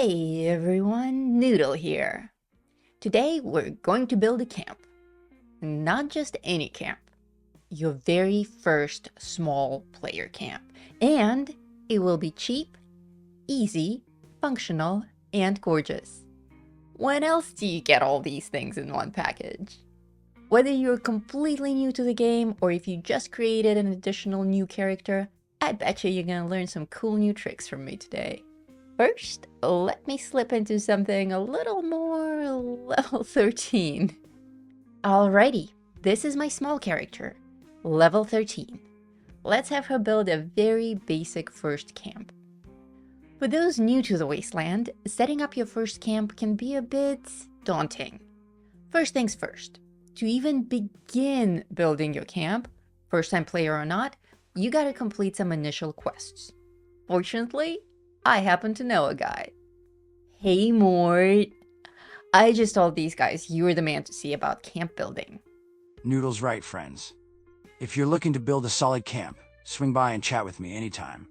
Hey everyone, Noodle here. Today we're going to build a camp. Not just any camp, your very first small player camp. And it will be cheap, easy, functional, and gorgeous. When else do you get all these things in one package? Whether you're completely new to the game or if you just created an additional new character, I bet you're gonna learn some cool new tricks from me today. First, let me slip into something a little more level 13. Alrighty, this is my small character, level 13. Let's have her build a very basic first camp. For those new to the wasteland, setting up your first camp can be a bit daunting. First things first, to even begin building your camp, first time player or not, you gotta complete some initial quests. Fortunately, I happen to know a guy. Hey Mort, I just told these guys you were the man to see about camp building. Noodle's right, friends. If you're looking to build a solid camp, swing by and chat with me anytime.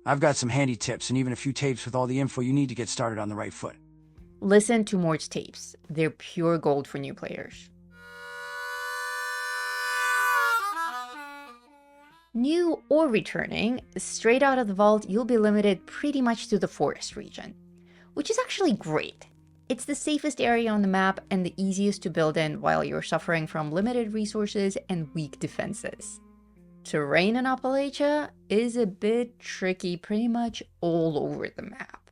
I've got some handy tips and even a few tapes with all the info you need to get started on the right foot. Listen to Mort's tapes, they're pure gold for new players. New or returning, straight out of the vault, you'll be limited pretty much to the forest region, which is actually great. It's the safest area on the map and the easiest to build in while you're suffering from limited resources and weak defenses. Terrain in Appalachia is a bit tricky pretty much all over the map.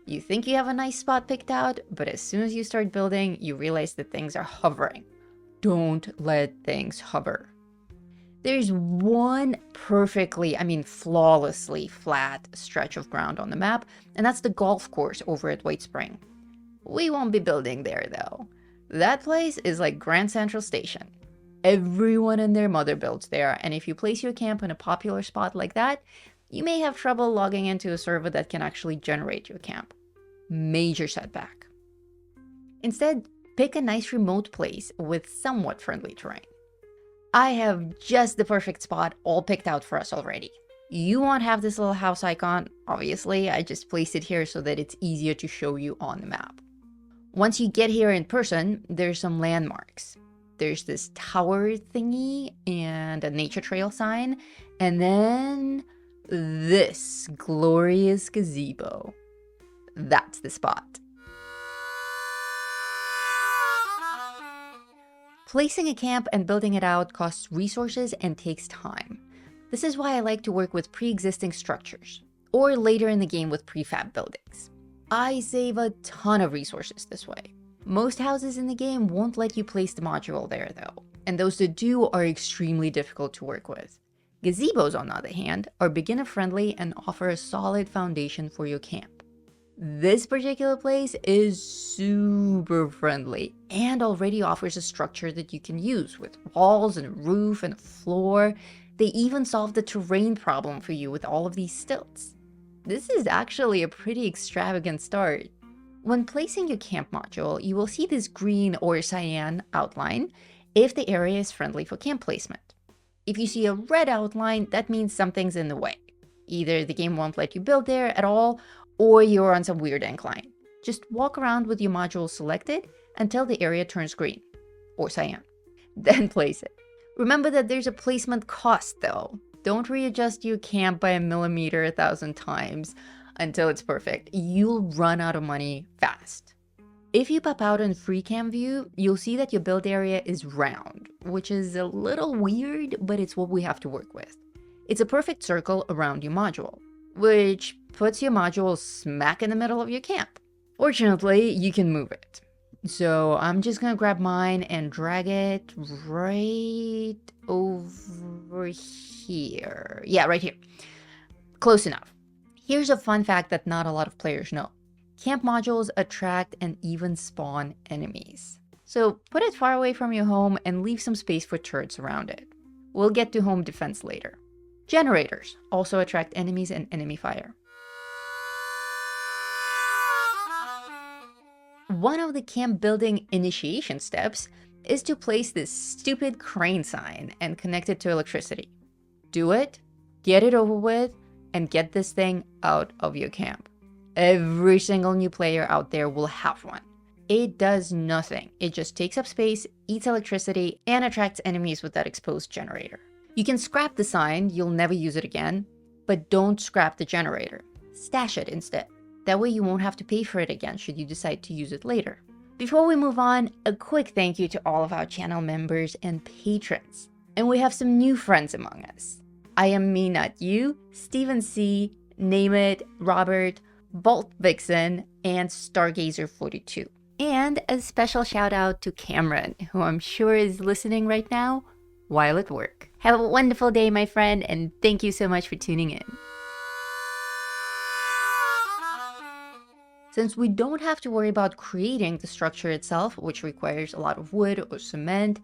You think you have a nice spot picked out, but as soon as you start building, you realize that things are hovering. Don't let things hover. There's one perfectly, flawlessly flat stretch of ground on the map, and that's the golf course over at White Spring. We won't be building there though. That place is like Grand Central Station. Everyone and their mother builds there, and if you place your camp in a popular spot like that, you may have trouble logging into a server that can actually generate your camp. Major setback. Instead, pick a nice remote place with somewhat friendly terrain. I have just the perfect spot all picked out for us already. You won't have this little house icon, obviously, I just placed it here so that it's easier to show you on the map. Once you get here in person, there's some landmarks. There's this tower thingy and a nature trail sign, and then this glorious gazebo. That's the spot. Placing a camp and building it out costs resources and takes time. This is why I like to work with pre-existing structures, or later in the game with prefab buildings. I save a ton of resources this way. Most houses in the game won't let you place the module there though, and those that do are extremely difficult to work with. Gazebos, on the other hand, are beginner friendly and offer a solid foundation for your camp. This particular place is super friendly and already offers a structure that you can use with walls and a roof and a floor. They even solved the terrain problem for you with all of these stilts. This is actually a pretty extravagant start. When placing your camp module, you will see this green or cyan outline if the area is friendly for camp placement. If you see a red outline, that means something's in the way. Either the game won't let you build there at all, or you're on some weird incline. Just walk around with your module selected until the area turns green, or cyan. Then place it. Remember that there's a placement cost though. Don't readjust your camp by a millimeter 1,000 times until it's perfect. You'll run out of money fast. If you pop out in free cam view, you'll see that your build area is round, which is a little weird, but it's what we have to work with. It's a perfect circle around your module, which puts your module smack in the middle of your camp. Fortunately, you can move it. So I'm just gonna grab mine and drag it right over here. Yeah, right here. Close enough. Here's a fun fact that not a lot of players know. Camp modules attract and even spawn enemies. So put it far away from your home and leave some space for turrets around it. We'll get to home defense later. Generators also attract enemies and enemy fire. One of the camp building initiation steps is to place this stupid crane sign and connect it to electricity. Do it, get it over with, and get this thing out of your camp. Every single new player out there will have one. It does nothing. It just takes up space, eats electricity, and attracts enemies with that exposed generator. You can scrap the sign, you'll never use it again, but don't scrap the generator. Stash it instead. That way you won't have to pay for it again should you decide to use it later. Before we move on, a quick thank you to all of our channel members and patrons. And we have some new friends among us. I Am Me Not You, Stephen C, Name It, Robert, Bolt Vixen, and Stargazer42. And a special shout out to Cameron, who I'm sure is listening right now while at work. Have a wonderful day, my friend, and thank you so much for tuning in. Since we don't have to worry about creating the structure itself, which requires a lot of wood or cement,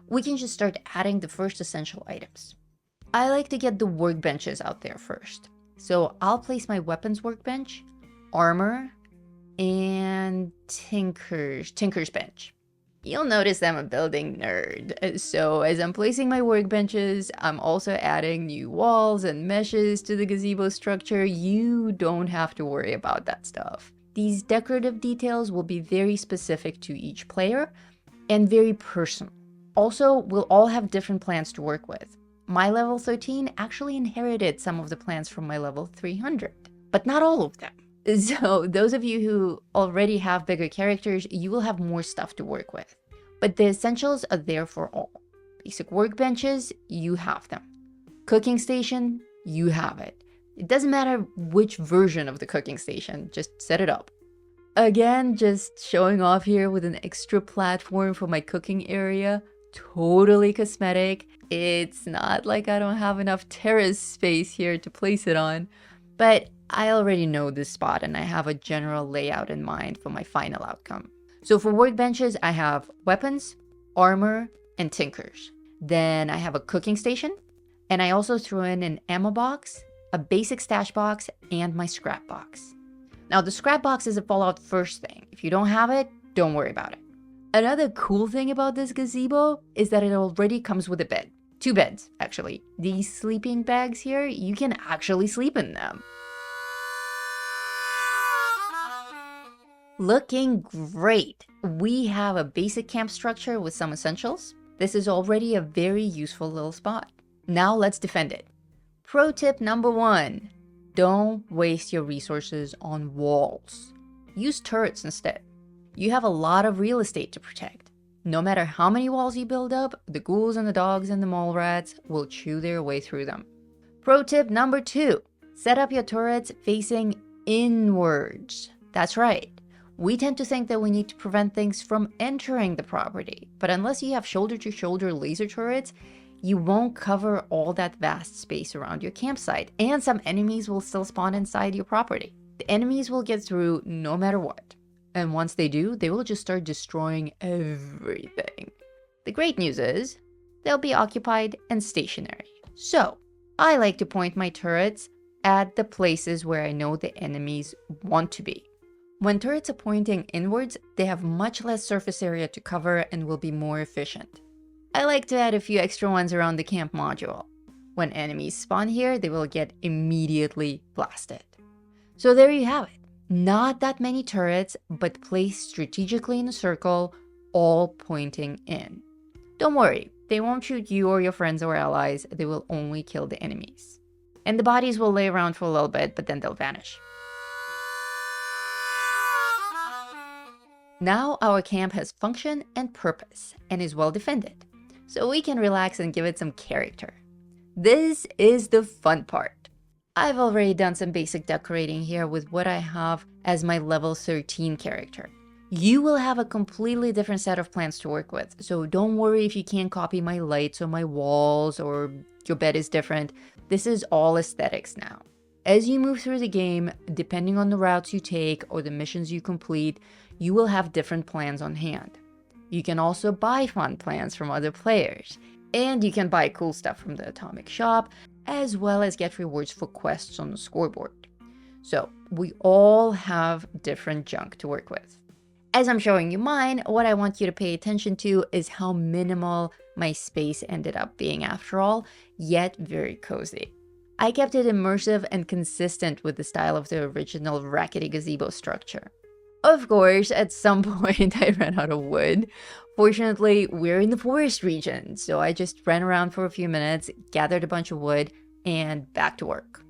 we can just start adding the first essential items. I like to get the workbenches out there first. So I'll place my weapons workbench, armor, and tinker's bench. You'll notice I'm a building nerd. So as I'm placing my workbenches, I'm also adding new walls and meshes to the gazebo structure. You don't have to worry about that stuff. These decorative details will be very specific to each player and very personal. Also, we'll all have different plans to work with. My level 13 actually inherited some of the plans from my level 300, but not all of them. So those of you who already have bigger characters, you will have more stuff to work with. But the essentials are there for all. Basic workbenches, you have them. Cooking station, you have it. It doesn't matter which version of the cooking station, just set it up. Again, just showing off here with an extra platform for my cooking area. Totally cosmetic. It's not like I don't have enough terrace space here to place it on, but I already know this spot and I have a general layout in mind for my final outcome. So for workbenches, I have weapons, armor, and tinkers. Then I have a cooking station, and I also threw in an ammo box, a basic stash box, and my scrap box. Now the scrap box is a Fallout first thing. If you don't have it, don't worry about it. Another cool thing about this gazebo is that it already comes with a bed. 2 beds, actually. These sleeping bags here, you can actually sleep in them. Looking great! We have a basic camp structure with some essentials. This is already a very useful little spot. Now let's defend it. Pro tip number 1. Don't waste your resources on walls. Use turrets instead. You have a lot of real estate to protect. No matter how many walls you build up, the ghouls and the dogs and the mole rats will chew their way through them. Pro tip number 2. Set up your turrets facing inwards. That's right. We tend to think that we need to prevent things from entering the property, but unless you have shoulder-to-shoulder laser turrets, you won't cover all that vast space around your campsite, and some enemies will still spawn inside your property. The enemies will get through no matter what. And once they do, they will just start destroying everything. The great news is, they'll be occupied and stationary. So, I like to point my turrets at the places where I know the enemies want to be. When turrets are pointing inwards, they have much less surface area to cover and will be more efficient. I like to add a few extra ones around the camp module. When enemies spawn here, they will get immediately blasted. So there you have it. Not that many turrets, but placed strategically in a circle, all pointing in. Don't worry, they won't shoot you or your friends or allies, they will only kill the enemies. And the bodies will lay around for a little bit, but then they'll vanish. Now our camp has function and purpose, and is well defended, so we can relax and give it some character. This is the fun part. I've already done some basic decorating here with what I have as my level 13 character. You will have a completely different set of plans to work with, so don't worry if you can't copy my lights or my walls or your bed is different. This is all aesthetics now. As you move through the game, depending on the routes you take or the missions you complete, you will have different plans on hand. You can also buy fun plans from other players, and you can buy cool stuff from the Atomic Shop, as well as get rewards for quests on the scoreboard. So we all have different junk to work with. As I'm showing you mine, what I want you to pay attention to is how minimal my space ended up being after all, yet very cozy. I kept it immersive and consistent with the style of the original rackety gazebo structure. Of course, at some point I ran out of wood. Fortunately, we're in the forest region, so I just ran around for a few minutes, gathered a bunch of wood, and back to work.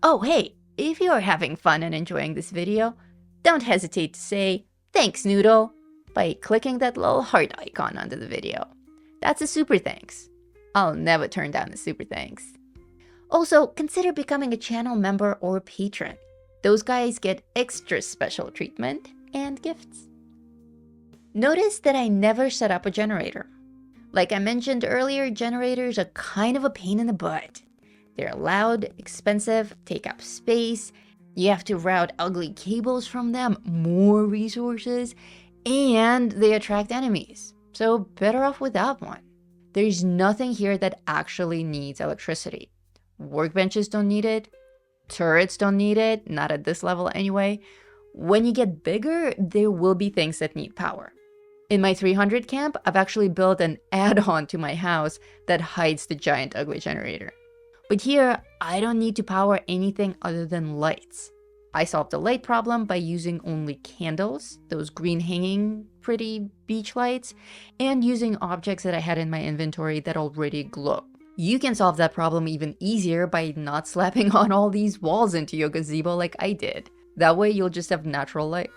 Oh, hey, if you're having fun and enjoying this video, don't hesitate to say, "Thanks, Noodle," by clicking that little heart icon under the video. That's a super thanks. I'll never turn down a super thanks. Also, consider becoming a channel member or patron. Those guys get extra special treatment and gifts. Notice that I never set up a generator. Like I mentioned earlier, generators are kind of a pain in the butt. They're loud, expensive, take up space, you have to route ugly cables from them, more resources, and they attract enemies. So better off without one. There's nothing here that actually needs electricity. Workbenches don't need it. Turrets don't need it, not at this level anyway. When you get bigger, there will be things that need power. In my 300 camp, I've actually built an add-on to my house that hides the giant ugly generator. But here, I don't need to power anything other than lights. I solved the light problem by using only candles, those green hanging pretty beach lights, and using objects that I had in my inventory that already glow. You can solve that problem even easier by not slapping on all these walls into your gazebo like I did. That way you'll just have natural light.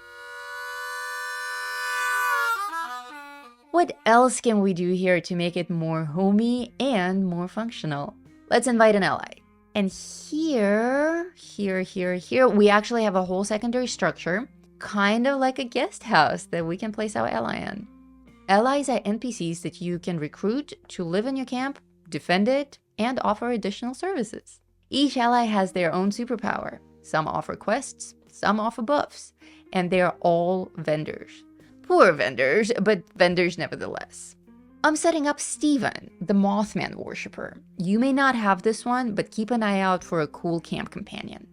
What else can we do here to make it more homey and more functional? Let's invite an ally. And here, we actually have a whole secondary structure, kind of like a guest house that we can place our ally in. Allies are NPCs that you can recruit to live in your camp, defend it, and offer additional services. Each ally has their own superpower. Some offer quests, some offer buffs, and they are all vendors. Poor vendors, but vendors nevertheless. I'm setting up Steven, the Mothman worshipper. You may not have this one, but keep an eye out for a cool camp companion.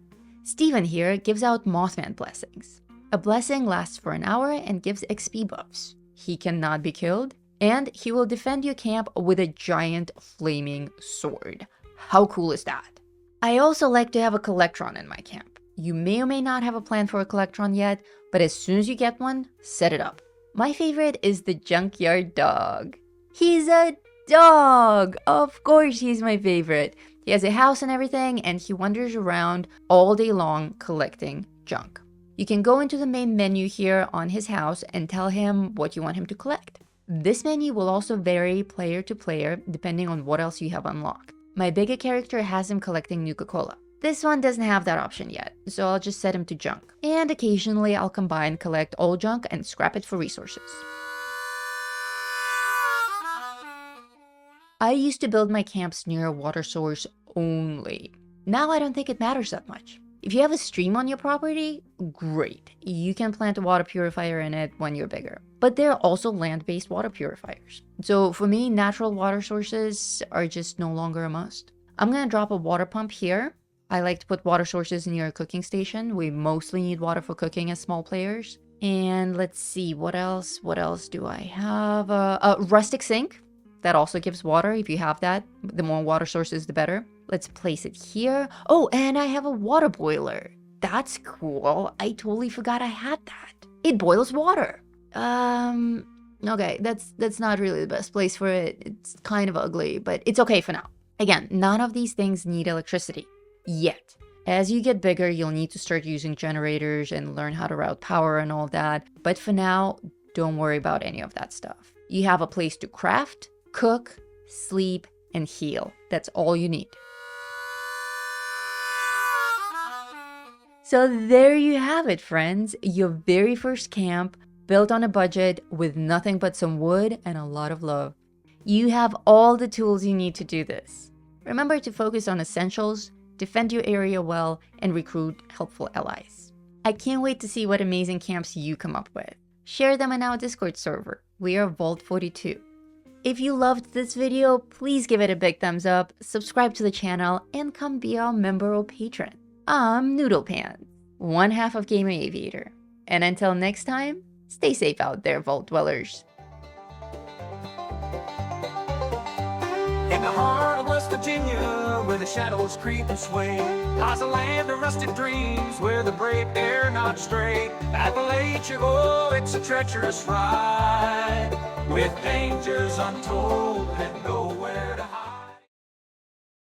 Steven here gives out Mothman blessings. A blessing lasts for an hour and gives XP buffs. He cannot be killed, and he will defend your camp with a giant flaming sword. How cool is that? I also like to have a Collectron in my camp. You may or may not have a plan for a Collectron yet, but as soon as you get one, set it up. My favorite is the Junkyard Dog. He's a dog! Of course he's my favorite. He has a house and everything, and he wanders around all day long collecting junk. You can go into the main menu here on his house and tell him what you want him to collect. This menu will also vary player to player depending on what else you have unlocked. My bigger character has him collecting Nuka-Cola. This one doesn't have that option yet, so I'll just set him to junk. And occasionally I'll combine collect all junk and scrap it for resources. I used to build my camps near a water source only. Now I don't think it matters that much. If you have a stream on your property, great. You can plant a water purifier in it when you're bigger. But there are also land-based water purifiers. So for me, natural water sources are just no longer a must. I'm gonna drop a water pump here. I like to put water sources near a cooking station. We mostly need water for cooking as small players. And let's see, what else do I have? A rustic sink. That also gives water if you have that. The more water sources, the better. Let's place it here. Oh, and I have a water boiler. That's cool. I totally forgot I had that. It boils water. Okay, that's not really the best place for it. It's kind of ugly, but it's okay for now. Again, none of these things need electricity. Yet. As you get bigger, you'll need to start using generators and learn how to route power and all that. But for now, don't worry about any of that stuff. You have a place to craft, cook, sleep, and heal. That's all you need. So there you have it, friends. Your very first camp, built on a budget with nothing but some wood and a lot of love. You have all the tools you need to do this. Remember to focus on essentials, defend your area well, and recruit helpful allies. I can't wait to see what amazing camps you come up with. Share them in our Discord server. We are Vault 42. If you loved this video, please give it a big thumbs up, subscribe to the channel, and come be our member or patron. I'm Noodlepants, one half of Gamer Aviator. And until next time, stay safe out there, Vault Dwellers. In the heart of West Virginia, where the shadows creep and sway, lies a land of rusted dreams, where the brave dare not stray. Appalachia, oh, it's a treacherous ride, with dangers untold and no